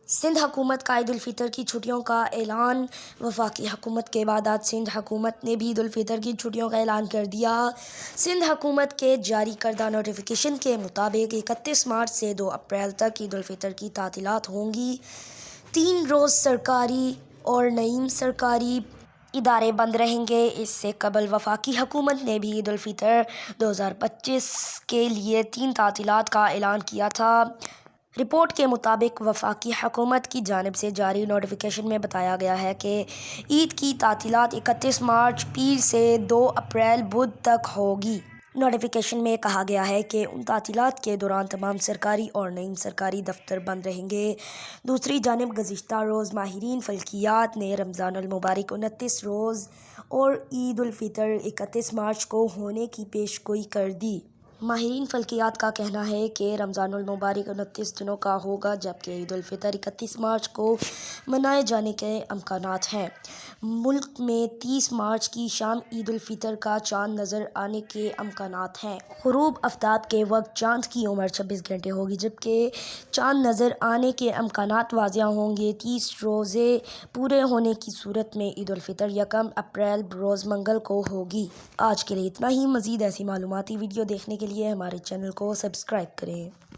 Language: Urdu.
سندھ حکومت کا عید الفطر کی چھٹیوں کا اعلان۔ وفاقی حکومت کے بعد آج سندھ حکومت نے بھی عید الفطر کی چھٹیوں کا اعلان کر دیا۔ سندھ حکومت کے جاری کردہ نوٹیفیکیشن کے مطابق 31 مارچ سے 2 اپریل تک عید الفطر کی تعطیلات ہوں گی۔ 3 روز سرکاری اور نیم سرکاری ادارے بند رہیں گے۔ اس سے قبل وفاقی حکومت نے بھی عید الفطر 2025 کے لیے 3 تعطیلات کا اعلان کیا تھا۔ رپورٹ کے مطابق وفاقی حکومت کی جانب سے جاری نوٹیفیکیشن میں بتایا گیا ہے کہ عید کی تعطیلات 31 مارچ پیر سے 2 اپریل بدھ تک ہوگی۔ نوٹیفیکیشن میں کہا گیا ہے کہ ان تعطیلات کے دوران تمام سرکاری اور نیم سرکاری دفتر بند رہیں گے۔ دوسری جانب گزشتہ روز ماہرین فلکیات نے رمضان المبارک 29 روز اور عید الفطر 31 مارچ کو ہونے کی پیش گوئی کر دی۔ ماہرین فلکیات کا کہنا ہے کہ رمضان المبارک 29 دنوں کا ہوگا جبکہ عید الفطر 31 مارچ کو منائے جانے کے امکانات ہیں۔ ملک میں 30 مارچ کی شام عید الفطر کا چاند نظر آنے کے امکانات ہیں۔ غروب آفتاب کے وقت چاند کی عمر 26 گھنٹے ہوگی جبکہ چاند نظر آنے کے امکانات واضح ہوں گے۔ 30 روزے پورے ہونے کی صورت میں عید الفطر 1 اپریل روز منگل کو ہوگی۔ آج کے لیے اتنا ہی۔ مزید ایسی معلوماتی ویڈیو دیکھنے کے لیے ہمارے چینل کو سبسکرائب کریں۔